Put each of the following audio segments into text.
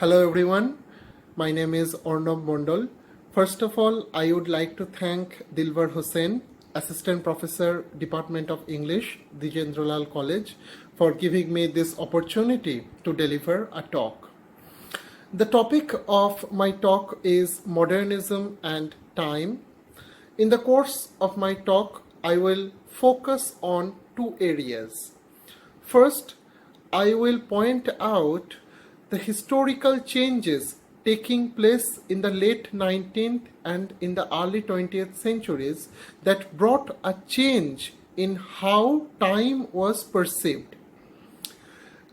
Hello everyone, my name is Arnab Mandal. First of all, I would like to thank Dilbar Hussain, Assistant Professor, Department of English, Dwijendralal College, for giving me this opportunity to deliver a talk. The topic of my talk is modernism and time. In the course of my talk, I will focus on two areas. First, I will point out the historical changes taking place in the late 19th and in the early 20th centuries that brought a change in how time was perceived.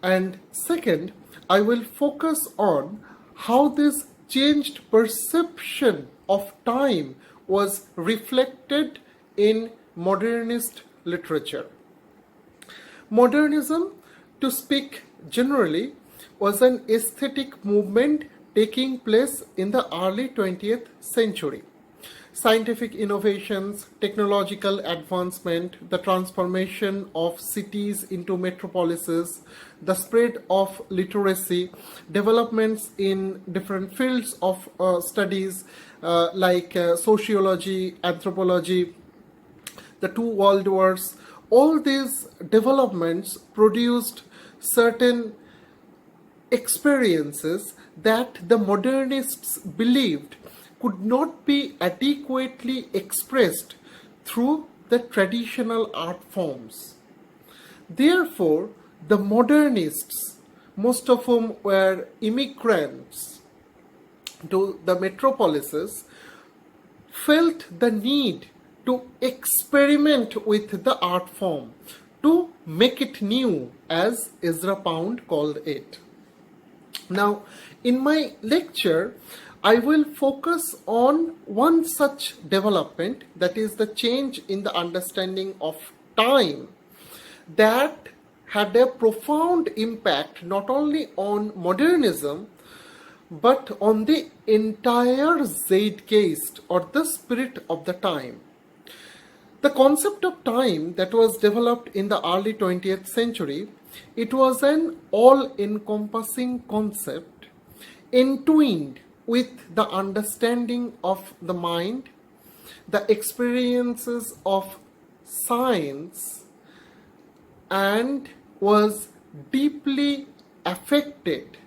And second, I will focus on how this changed perception of time was reflected in modernist literature. Modernism, to speak generally, was an aesthetic movement taking place in the early 20th century. Scientific innovations, technological advancement, the transformation of cities into metropolises, the spread of literacy, developments in different fields of studies like sociology, anthropology, the two world wars, all these developments produced certain experiences that the modernists believed could not be adequately expressed through the traditional art forms. Therefore, the modernists, most of whom were immigrants to the metropolises, felt the need to experiment with the art form, to make it new, as Ezra Pound called it. Now, in my lecture, I will focus on one such development, that is the change in the understanding of time, that had a profound impact not only on modernism, but on the entire zeitgeist, or the spirit of the time. The concept of time that was developed in the early 20th century, it was an all-encompassing concept entwined with the understanding of the mind, the experiences of science, and was deeply affected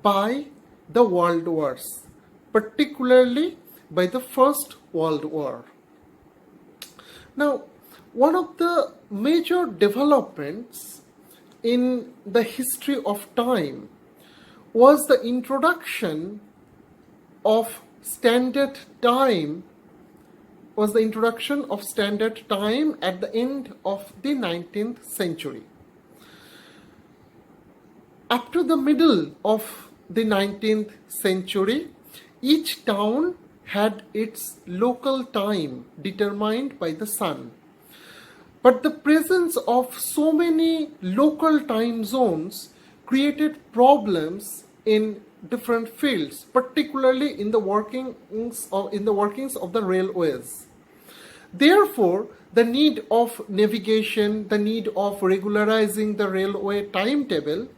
by the world wars, particularly by the First World War. Now, one of the major developments in the history of time was the introduction of standard time at the end of the 19th century. Up to the middle of the 19th century, each town had its local time determined by the sun. But the presence of so many local time zones created problems in different fields, particularly in the workings of the railways. Therefore, the need of navigation, the need of regularizing the railway timetable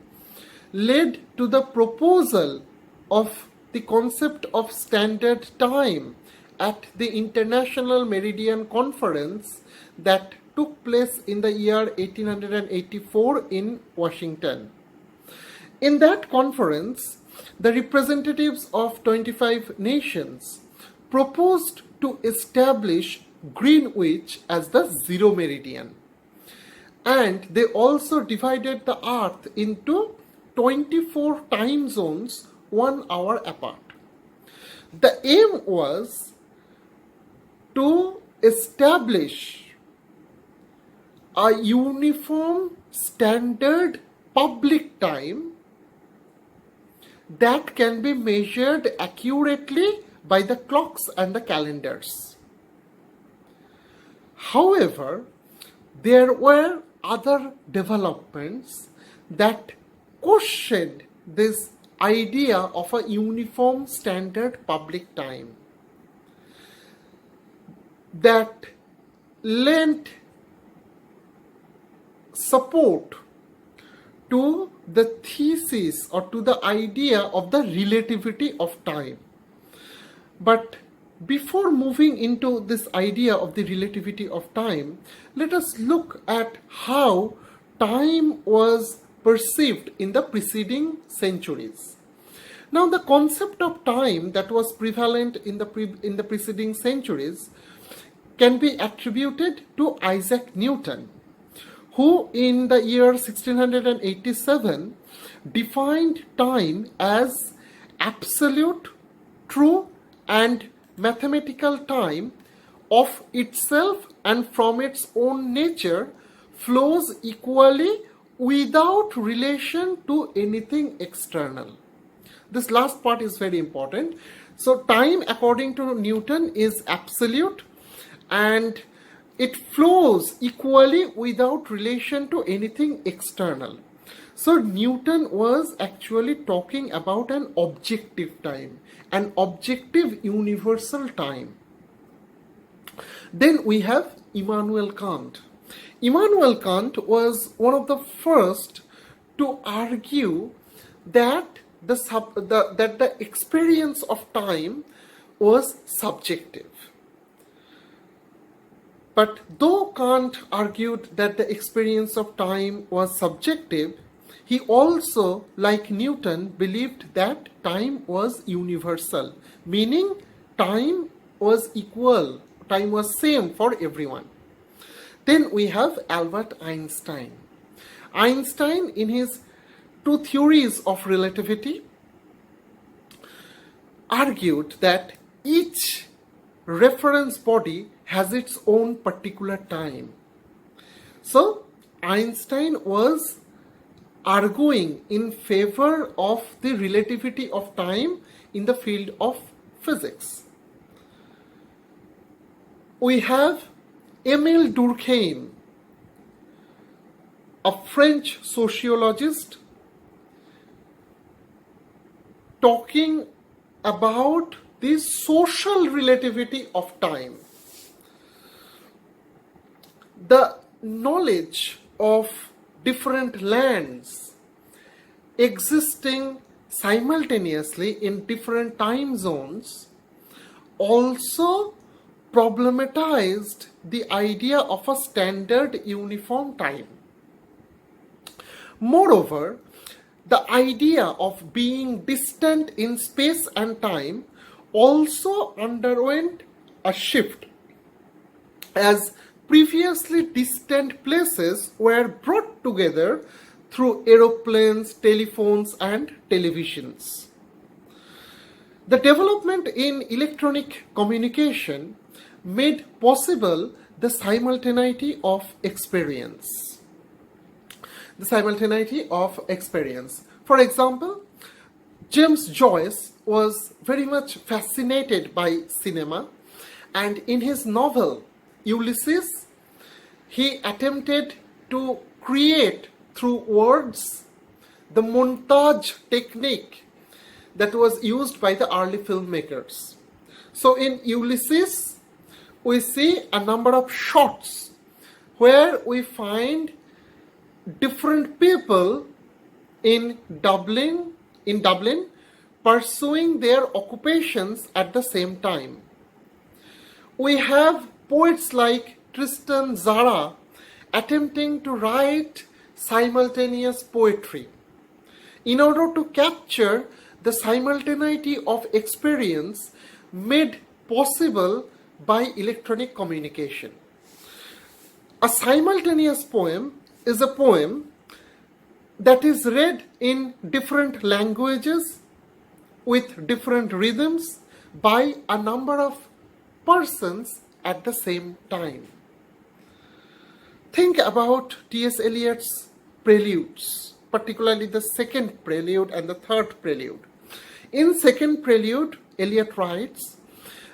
led to the proposal of the concept of standard time at the International Meridian Conference that took place in the year 1884 in Washington. In that conference, the representatives of 25 nations proposed to establish Greenwich as the zero meridian. And they also divided the earth into 24 time zones 1 hour apart. The aim was to establish a uniform standard public time that can be measured accurately by the clocks and the calendars. However, there were other developments that questioned this idea of a uniform standard public time, that lent support to the thesis or to the idea of the relativity of time. But before moving into this idea of the relativity of time, let us look at how time was perceived in the preceding centuries. Now, the concept of time that was prevalent in the preceding centuries can be attributed to Isaac Newton, who in the year 1687 defined time as absolute, true, and mathematical time of itself and from its own nature flows equally without relation to anything external. This last part is very important. So time, according to Newton, is absolute and it flows equally without relation to anything external. So Newton was actually talking about an objective time, an objective universal time. Then we have Immanuel Kant. Immanuel Kant was one of the first to argue that the experience of time was subjective. But though Kant argued that the experience of time was subjective, he also, like Newton, believed that time was universal, meaning time was equal, time was same for everyone. Then we have Albert Einstein. Einstein, in his two theories of relativity, argued that each reference body has its own particular time. So Einstein was arguing in favor of the relativity of time in the field of physics. We have Émile Durkheim, a French sociologist, talking about the social relativity of time. The knowledge of different lands existing simultaneously in different time zones also problematized the idea of a standard uniform time. Moreover, the idea of being distant in space and time also underwent a shift, as previously distant places were brought together through aeroplanes, telephones, and televisions. The development in electronic communication made possible the simultaneity of experience. The simultaneity of experience. For example, James Joyce was very much fascinated by cinema, and in his novel Ulysses, he attempted to create through words the montage technique that was used by the early filmmakers. So in Ulysses, we see a number of shots where we find different people in Dublin pursuing their occupations at the same time. We have poets like Tristan Tzara attempting to write simultaneous poetry in order to capture the simultaneity of experience made possible by electronic communication. A simultaneous poem is a poem that is read in different languages with different rhythms by a number of persons at the same time. Think about T.S. Eliot's preludes, particularly the second prelude and the third prelude. In second prelude, Eliot writes,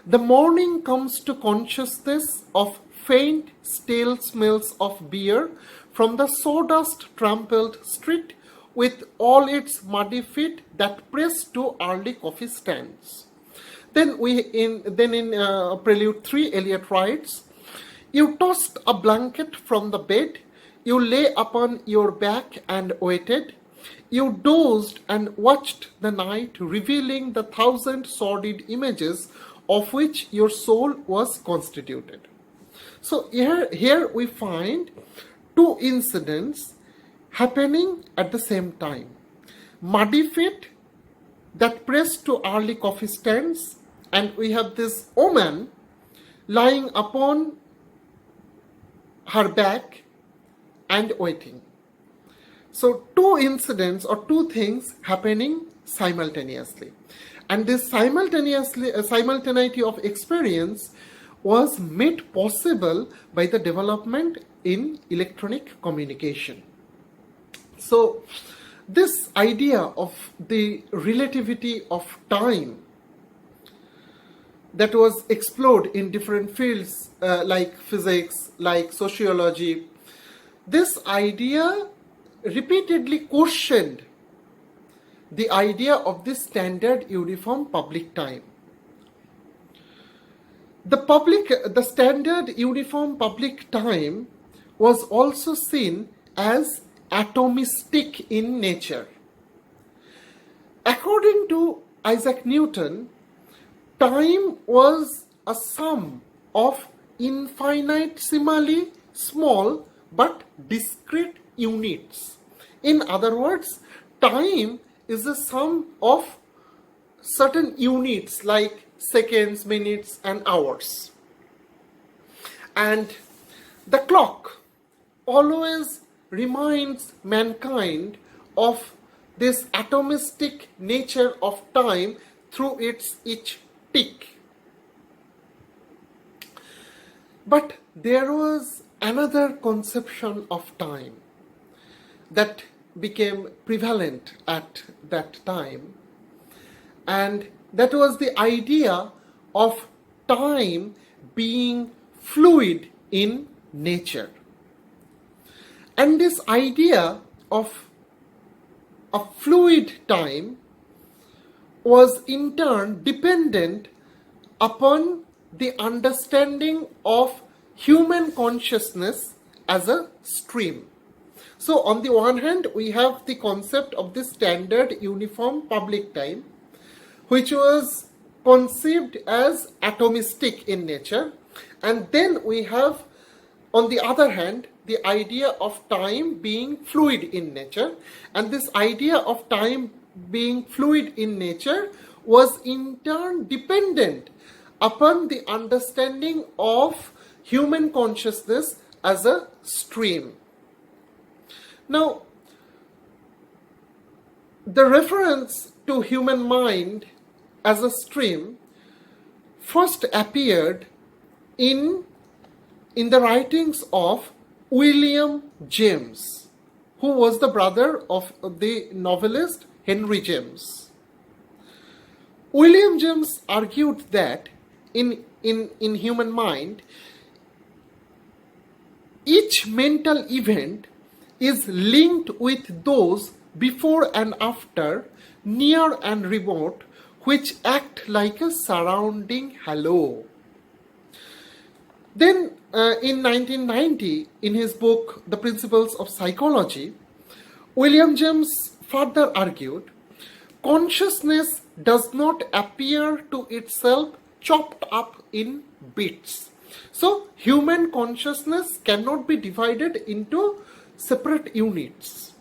"The morning comes to consciousness of faint, stale smells of beer from the sawdust-trampled street with all its muddy feet that press to early coffee stands." Then in Prelude 3, Eliot writes, "You tossed a blanket from the bed, You lay upon your back and waited. You dozed and watched the night, revealing the 1,000 sordid images of which your soul was constituted. So here we find two incidents happening at the same time. Muddy feet that press to early coffee stands, and we have this woman lying upon her back and waiting. So two incidents or two things happening simultaneously. And this simultaneity of experience was made possible by the development in electronic communication. So this idea of the relativity of time that was explored in different fields like physics, like sociology, this idea repeatedly questioned the idea of the standard uniform public time. The standard uniform public time was also seen as atomistic in nature. According to Isaac Newton, time was a sum of infinitesimally small but discrete units. In other words, time is a sum of certain units like seconds, minutes, and hours. And the clock always reminds mankind of this atomistic nature of time through each tick. But there was another conception of time that became prevalent at that time, and that was the idea of time being fluid in nature. And this idea of a fluid time was in turn dependent upon the understanding of human consciousness as a stream. So on the one hand, we have the concept of the standard uniform public time, which was conceived as atomistic in nature. And then we have, on the other hand, the idea of time being fluid in nature. And this idea of time being fluid in nature was in turn dependent upon the understanding of human consciousness as a stream. Now, the reference to human mind as a stream first appeared in the writings of William James, who was the brother of the novelist Henri James. William James argued that in human mind, each mental event is linked with those before and after, near and remote, which act like a surrounding halo. Then in 1990, in his book The Principles of Psychology, William James further argued, consciousness does not appear to itself chopped up in bits. So human consciousness cannot be divided into separate units.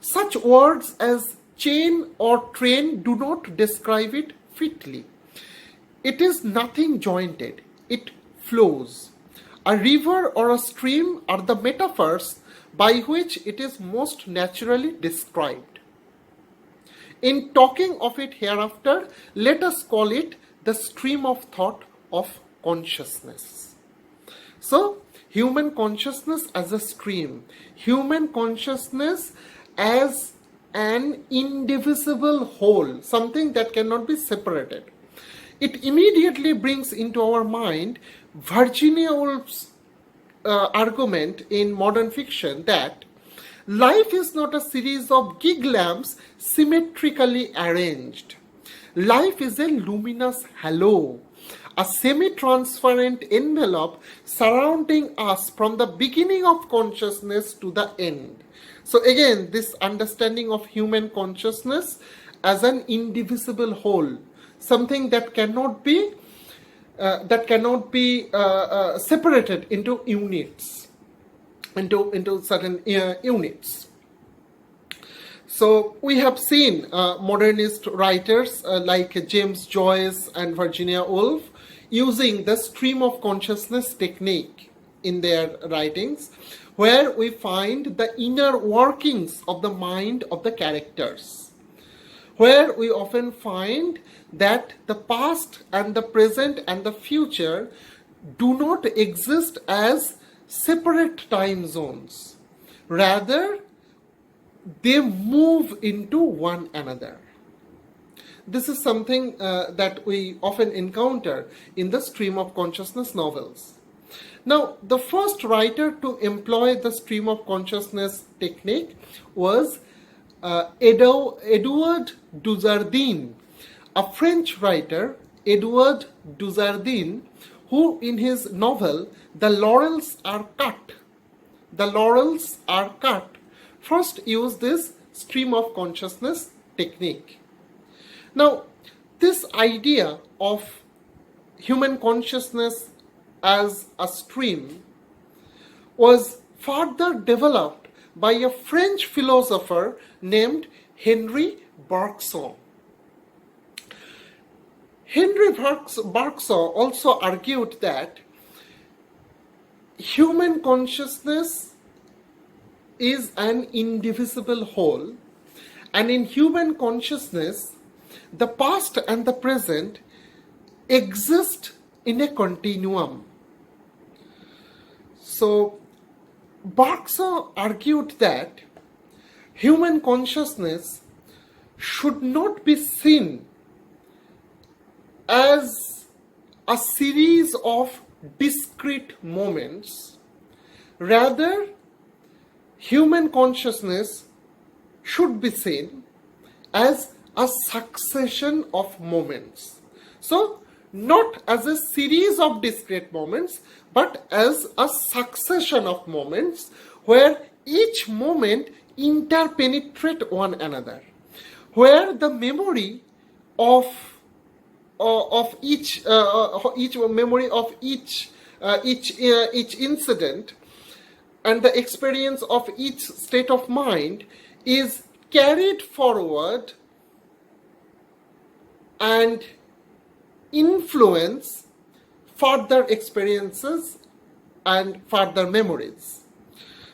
Such words as chain or train do not describe it fitly. It is nothing jointed, it flows. A river or a stream are the metaphors by which it is most naturally described. In talking of it hereafter, let us call it the stream of thought of consciousness. So, human consciousness as a stream, human consciousness as an indivisible whole, something that cannot be separated. It immediately brings into our mind Virginia Woolf's argument in modern fiction that life is not a series of gig lamps symmetrically arranged. Life is a luminous halo, a semi-transparent envelope surrounding us from the beginning of consciousness to the end. So again, this understanding of human consciousness as an indivisible whole, something that cannot be separated into units, into certain units. So we have seen modernist writers like James Joyce and Virginia Woolf using the stream of consciousness technique in their writings, where we find the inner workings of the mind of the characters, where we often find that the past and the present and the future do not exist as separate time zones. Rather, they move into one another. This is something that we often encounter in the stream of consciousness novels. Now, the first writer to employ the stream of consciousness technique was Edouard Dujardin, a French writer, Edouard Dujardin, who in his novel The Laurels Are Cut, first used this stream of consciousness technique. Now, this idea of human consciousness as a stream was further developed by a French philosopher named Henri Bergson. Henri Bergson also argued that human consciousness is an indivisible whole, and in human consciousness, the past and the present exist in a continuum. So, Bergson argued that human consciousness should not be seen as a series of discrete moments. Rather, human consciousness should be seen as a succession of moments. So, not as a series of discrete moments, but as a succession of moments where each moment interpenetrate one another, where the memory of each incident and the experience of each state of mind is carried forward and influence further experiences and further memories.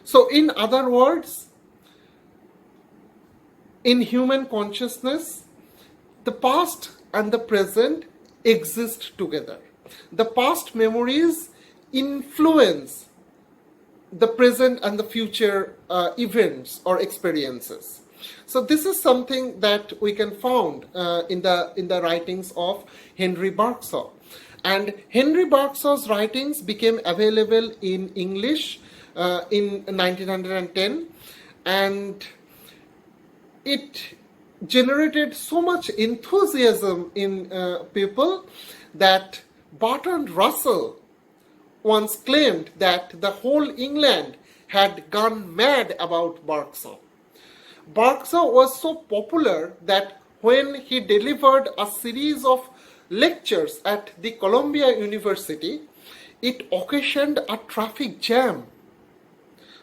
So, in other words, in human consciousness, the past and the present exist together. The past memories influence the present and the future events or experiences. So this is something that we can find in the writings of Henri Bergson. And Henri Bergson's writings became available in English in 1910, and it generated so much enthusiasm in people that Bertrand Russell once claimed that the whole England had gone mad about Bergson. Bergson was so popular that when he delivered a series of lectures at the Columbia University, it occasioned a traffic jam.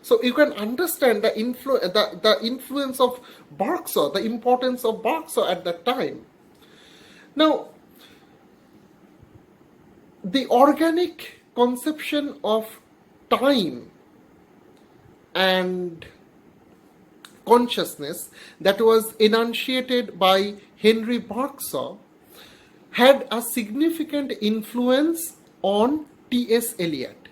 So you can understand the influence of Bergson, the importance of Bergson at that time. Now, the organic conception of time and consciousness that was enunciated by Henri Bergson had a significant influence on T.S. Eliot.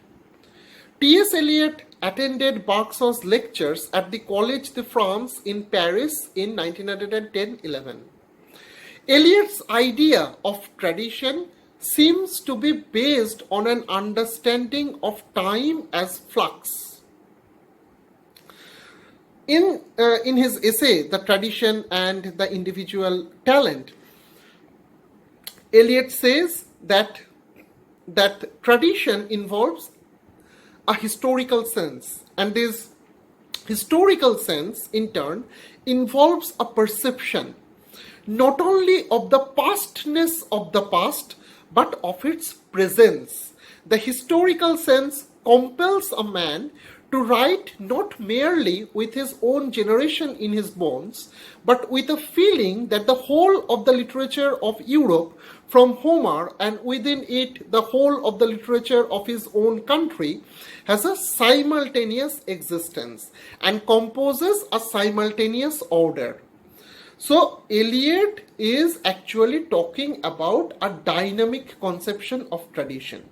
T.S. Eliot attended Bergson's lectures at the Collège de France in Paris in 1910-11. Eliot's idea of tradition seems to be based on an understanding of time as flux. In his essay, The Tradition and the Individual Talent, Eliot says that that tradition involves a historical sense, and this historical sense in turn involves a perception not only of the pastness of the past but of its presence. The historical sense compels a man to write not merely with his own generation in his bones, but with a feeling that the whole of the literature of Europe, from Homer and within it the whole of the literature of his own country, has a simultaneous existence and composes a simultaneous order. So Eliot is actually talking about a dynamic conception of tradition.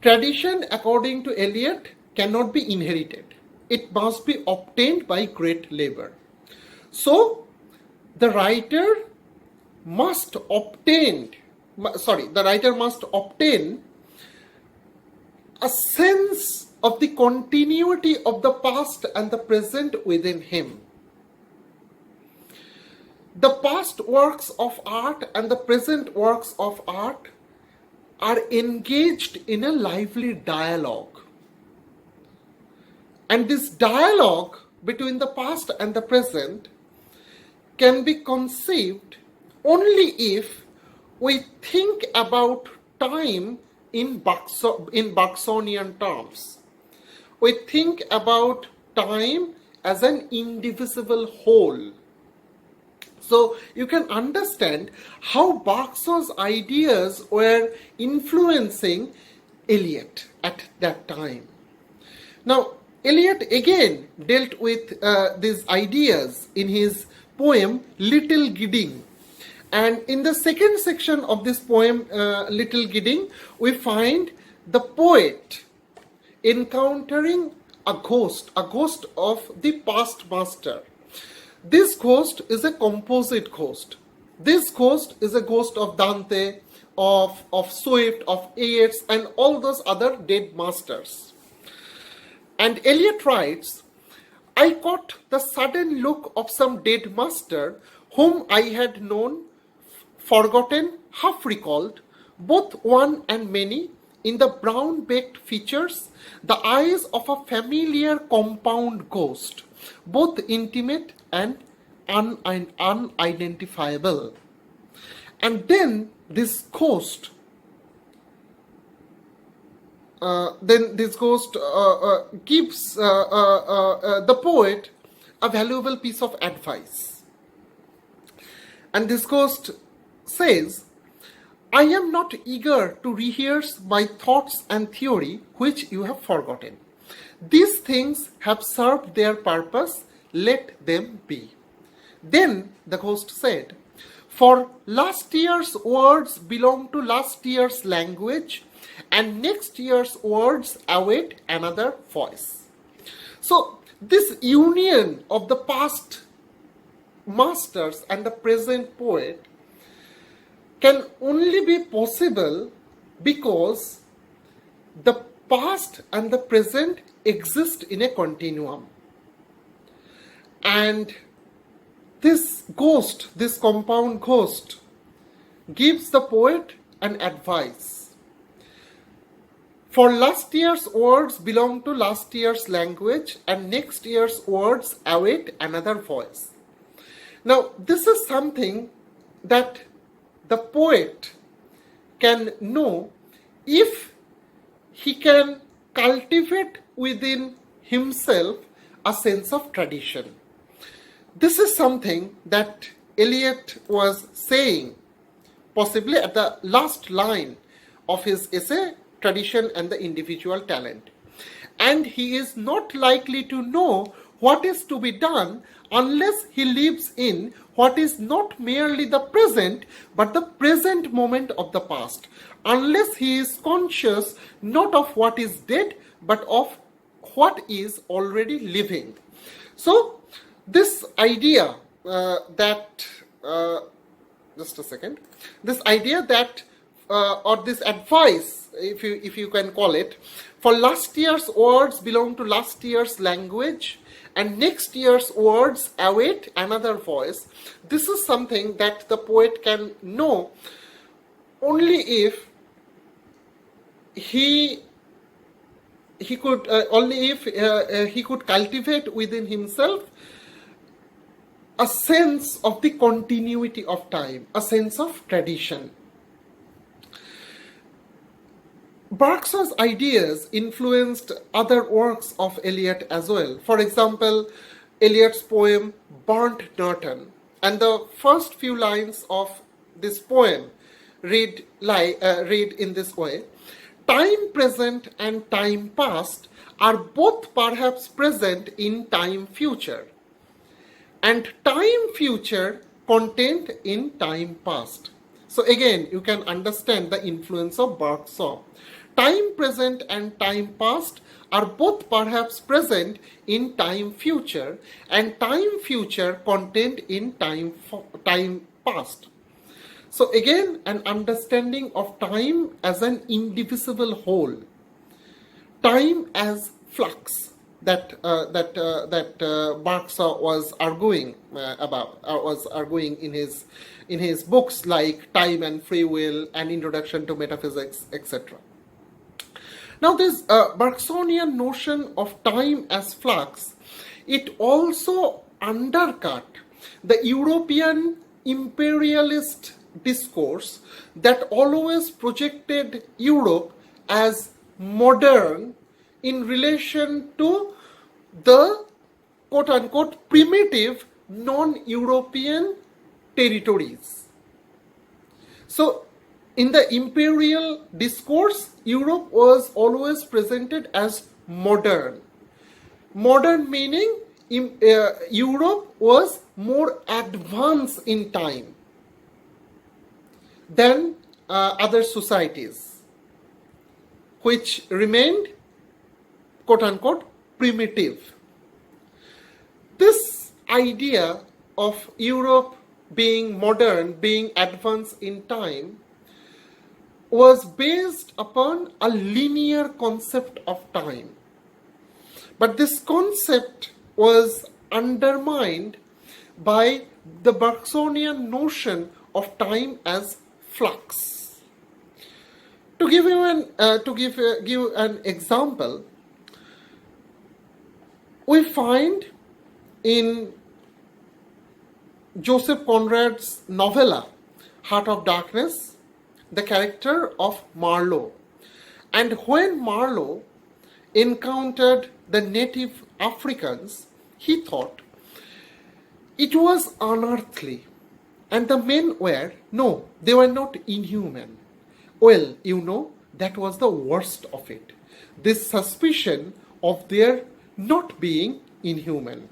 Tradition, according to Eliot, cannot be inherited. It must be obtained by great labor. So the writer must obtain a sense of the continuity of the past and the present within him. The past works of art and the present works of art are engaged in a lively dialogue. And this dialogue between the past and the present can be conceived only if we think about time in Bergsonian terms. We think about time as an indivisible whole. So you can understand how Bergson's ideas were influencing Eliot at that time. Now, Eliot again dealt with these ideas in his poem Little Gidding. And in the second section of this poem, Little Gidding, we find the poet encountering a ghost of the past master. This ghost is a composite ghost. This ghost is a ghost of Dante, of Swift, of Yeats, and all those other dead masters. And Eliot writes, I caught the sudden look of some dead master whom I had known, forgotten, half recalled, both one and many, in the brown-baked features, the eyes of a familiar compound ghost, both intimate and unidentifiable. And then this ghost gives the poet a valuable piece of advice. And this ghost says, I am not eager to rehearse my thoughts and theory which you have forgotten. These things have served their purpose, let them be. Then the ghost said, for last year's words belong to last year's language, and next year's words await another voice. So this union of the past masters and the present poet can only be possible because the past and the present exist in a continuum. And this ghost, this compound ghost, gives the poet an advice. For last year's words belong to last year's language, and next year's words await another voice. Now, this is something that the poet can know if he can cultivate within himself a sense of tradition. This is something that Eliot was saying, possibly at the last line of his essay, Tradition and the Individual Talent. And he is not likely to know what is to be done unless he lives in what is not merely the present, but the present moment of the past, unless he is conscious not of what is dead, but of what is already living. So, this idea or this advice, if you can call it, for last year's words belong to last year's language, and next year's words await another voice. This is something that the poet can know only if he could only if he could cultivate within himself a sense of the continuity of time, a sense of tradition. Bergson's ideas influenced other works of Eliot as well. For example, Eliot's poem Burnt Norton. And the first few lines of this poem read in this way: time present and time past are both perhaps present in time future, and time future contained in time past. So again, you can understand the influence of Bergson. Time present and time past are both perhaps present in time future, and time future contained in time past. So again, an understanding of time as an indivisible whole, time as flux that Bergson was arguing in his books like Time and Free Will and Introduction to Metaphysics, etc. Now, this Bergsonian notion of time as flux, it also undercut the European imperialist discourse that always projected Europe as modern in relation to the quote-unquote primitive non-European territories. So, in the imperial discourse, Europe was always presented as modern. Modern meaning Europe was more advanced in time than other societies, which remained quote-unquote primitive. This idea of Europe being modern, being advanced in time, was based upon a linear concept of time. But this concept was undermined by the Bergsonian notion of time as flux. To give you an example, we find in Joseph Conrad's novella Heart of Darkness the character of Marlowe. And when Marlowe encountered the native Africans, he thought it was unearthly, and the men were, no, they were not inhuman. Well, that was the worst of it. This suspicion of their not being inhuman.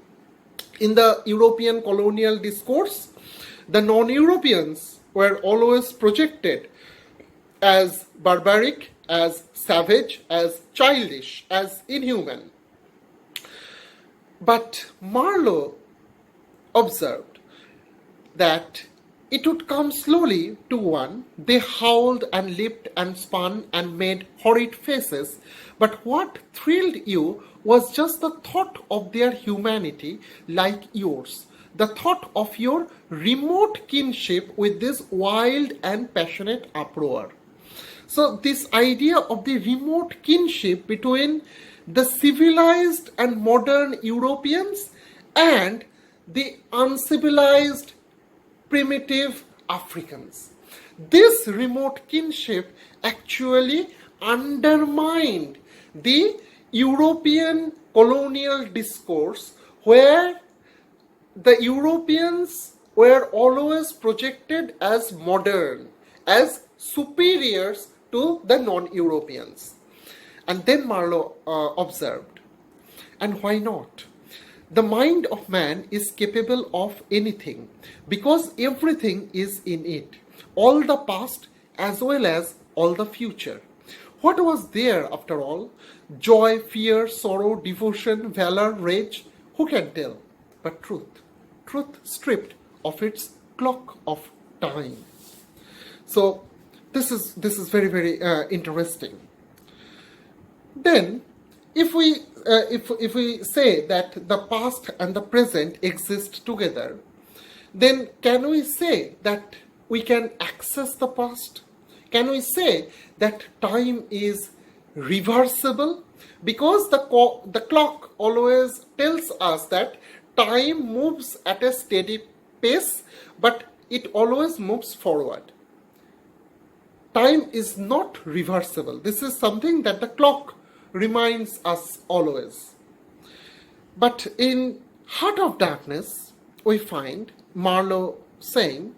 In the European colonial discourse, the non-Europeans were always projected as barbaric, as savage, as childish, as inhuman. But Marlowe observed that it would come slowly to one. They howled and leaped and spun and made horrid faces, but what thrilled you was just the thought of their humanity like yours, the thought of your remote kinship with this wild and passionate uproar. So this idea of the remote kinship between the civilized and modern Europeans and the uncivilized primitive Africans. This remote kinship actually undermined the European colonial discourse, where the Europeans were always projected as modern, as superiors to the non-Europeans. And then Marlowe observed, and why not? The mind of man is capable of anything because everything is in it, all the past as well as all the future. What was there after all? Joy, fear, sorrow, devotion, valor, rage? Who can tell? But truth stripped of its clock of time. So this is very, very interesting. Then, if we say that the past and the present exist together, then can we say that we can access the past? can we say that time is reversible? Because the clock always tells us that time moves at a steady pace, but it always moves forward. Time is not reversible. This is something that the clock reminds us always. But in Heart of Darkness, we find Marlowe saying,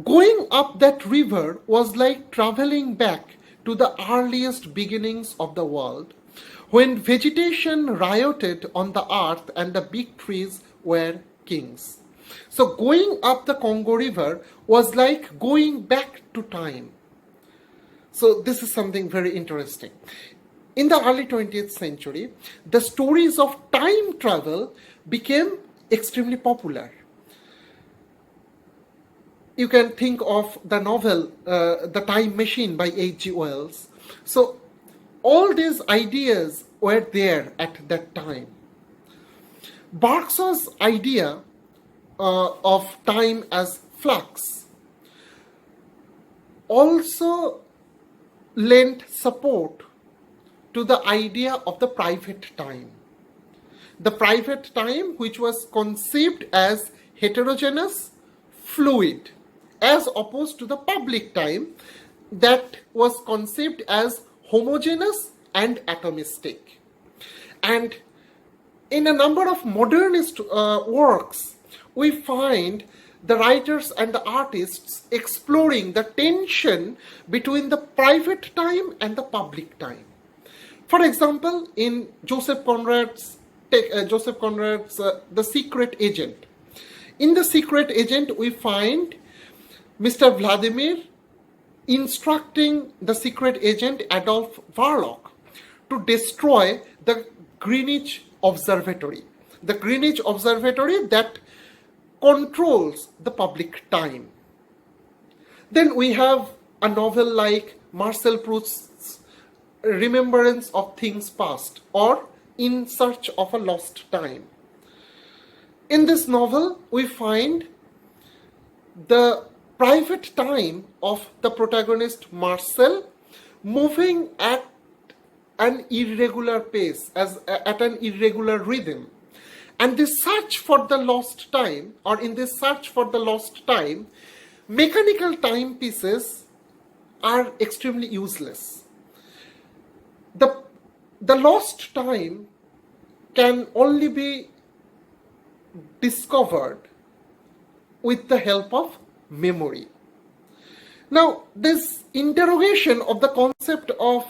going up that river was like traveling back to the earliest beginnings of the world, when vegetation rioted on the earth and the big trees were kings. So going up the Congo River was like going back to time. So this is something very interesting. In the early 20th century, the stories of time travel became extremely popular. You can think of the novel The Time Machine by H.G. Wells. So all these ideas were there at that time. Bergson's idea of time as flux also lent support to the idea of the private time. The private time, which was conceived as heterogeneous, fluid, as opposed to the public time that was conceived as homogeneous and atomistic. And in a number of modernist works, we find the writers and the artists exploring the tension between the private time and the public time. For example, in Joseph Conrad's The Secret Agent. In The Secret Agent, we find Mr. Vladimir instructing the secret agent Adolf Warlock to destroy the Greenwich Observatory. The Greenwich Observatory that controls the public time. Then we have a novel like Marcel Proust's Remembrance of Things Past or In Search of a Lost Time. In this novel, we find the private time of the protagonist Marcel moving at an irregular pace, at an irregular rhythm. And this search for the lost time, or in this search for the lost time, mechanical timepieces are extremely useless. The lost time can only be discovered with the help of memory. Now, this interrogation of the concept of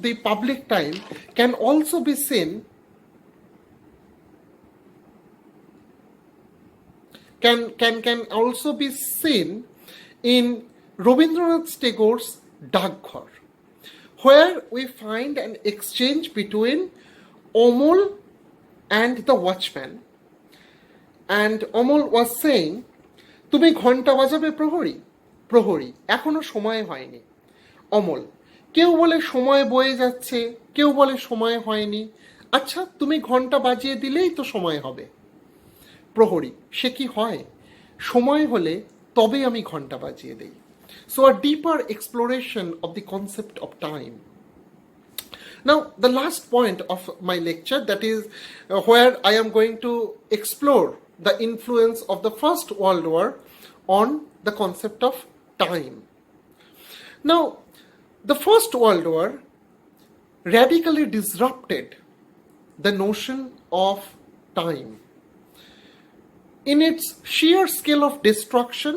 the public time can also be seen can also be seen in Rabindranath Tagore's Dagghar, where we find an exchange between Amol and the watchman. And Amol was saying, তুমি ঘন্টা বাজাবে প্রহরী প্রহরী এখনো সময় হয়নি। অমল, কেউ বলে সময় বয়ে যাচ্ছে, কেউ বলে সময় হয়নি, আচ্ছা তুমি ঘন্টা বাজিয়ে দিলেই তো সময় হবে। প্রহরী, সে কি হয়, সময় হলে তবে আমি ঘন্টা বাজিয়ে দেই। So a deeper exploration of the concept of time. Now, the last point of my lecture, that is where I am going to explore the influence of the First World War on the concept of time. Now, the First World War radically disrupted the notion of time. In its sheer scale of destruction,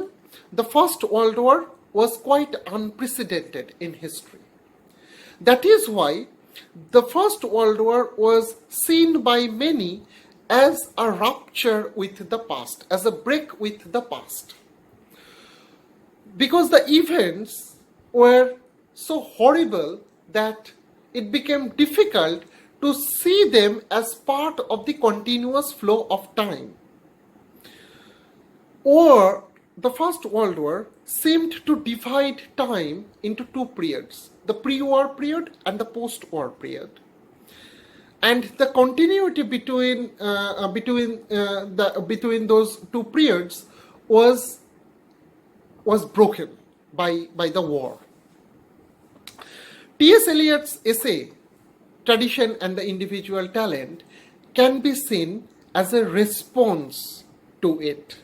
the First World War was quite unprecedented in history. That is why the First World War was seen by many as a rupture with the past, as a break with the past. Because the events were so horrible that it became difficult to see them as part of the continuous flow of time. Or the First World War seemed to divide time into two periods, the pre-war period and the post-war period. And the continuity between those two periods was broken by the war. T.S. Eliot's essay, Tradition and the Individual Talent, can be seen as a response to it.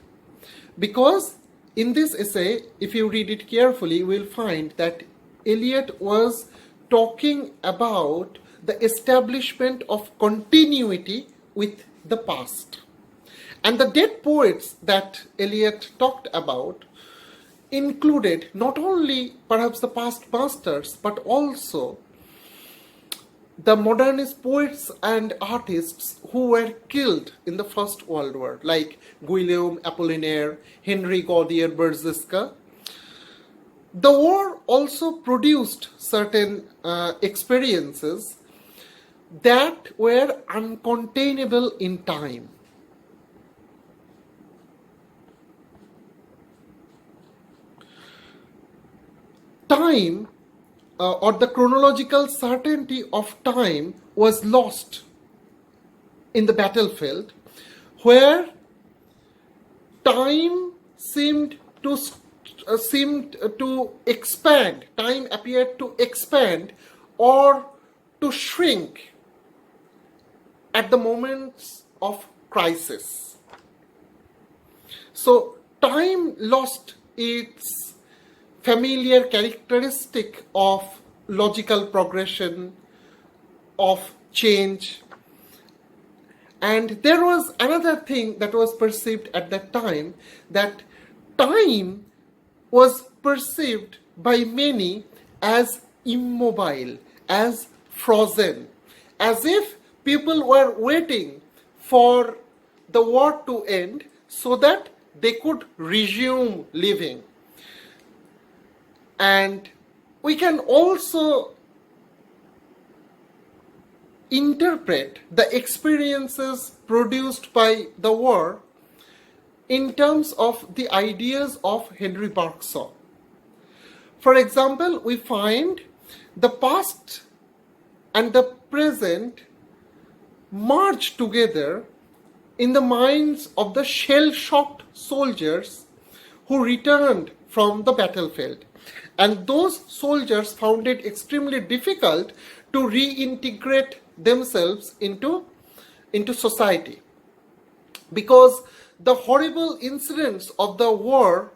Because in this essay, if you read it carefully, you will find that Eliot was talking about the establishment of continuity with the past. And the dead poets that Eliot talked about included not only perhaps the past masters, but also the modernist poets and artists who were killed in the First World War, like Guillaume Apollinaire, Henri Bergson. The war also produced certain experiences that were uncontainable in time. Time or the chronological certainty of time was lost in the battlefield, where time seemed to expand, time appeared to expand or to shrink at the moments of crisis. So time lost its familiar characteristic of logical progression, of change. And there was another thing that was perceived at that time, that time was perceived by many as immobile, as frozen, as if people were waiting for the war to end so that they could resume living. And we can also interpret the experiences produced by the war in terms of the ideas of Henri Bergson. For example, we find the past and the present merge together in the minds of the shell-shocked soldiers who returned from the battlefield. And those soldiers found it extremely difficult to reintegrate themselves into society, because the horrible incidents of the war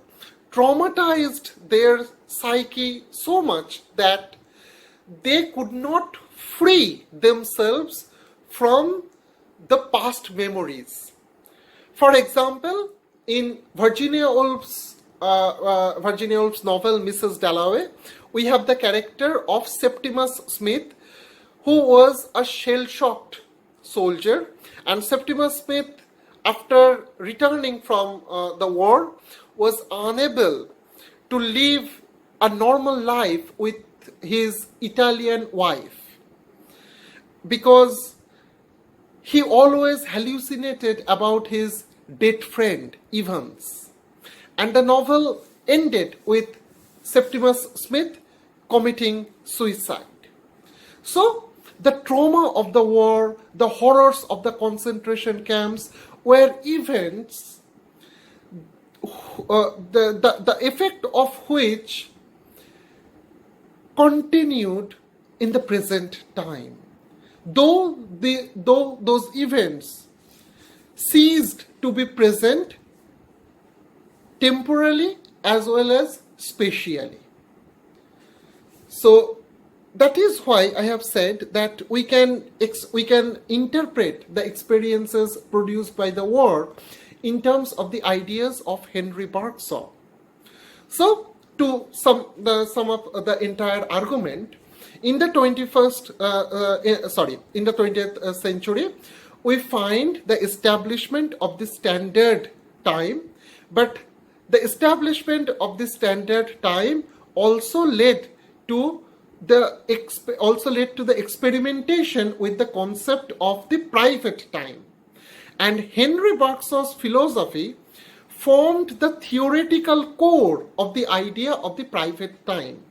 traumatized their psyche so much that they could not free themselves from the past memories. For example, in Virginia Woolf's novel Mrs. Dalloway, we have the character of Septimus Smith, who was a shell-shocked soldier. And Septimus Smith, after returning from the war, was unable to live a normal life with his Italian wife, because he always hallucinated about his dead friend Evans. And the novel ended with Septimus Smith committing suicide. So the trauma of the war, the horrors of the concentration camps were events the effect of which continued in the present time. Though those events ceased to be present temporally as well as spatially. So that is why I have said that we can interpret the experiences produced by the war in terms of the ideas of Henri Bergson. So to sum up the entire argument, in the 20th century, we find the establishment of the standard time, but the establishment of the standard time also led to the experimentation with the concept of the private time. And Henri Bergson's philosophy formed the theoretical core of the idea of the private time.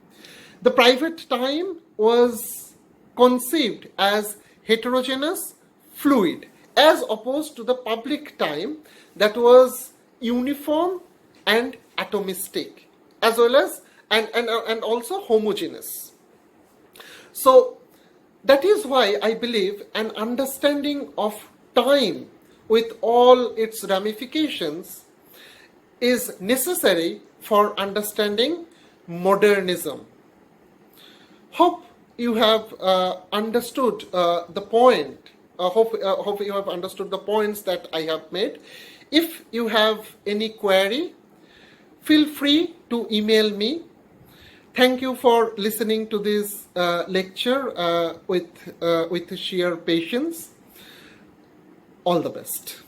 The private time was conceived as heterogeneous, fluid, as opposed to the public time that was uniform and atomistic, as well as and also homogeneous. So that is why I believe an understanding of time with all its ramifications is necessary for understanding modernism. Hope you have understood the point. Hope you have understood the points that I have made. If you have any query, feel free to email me. Thank you for listening to this lecture with sheer patience. All the best.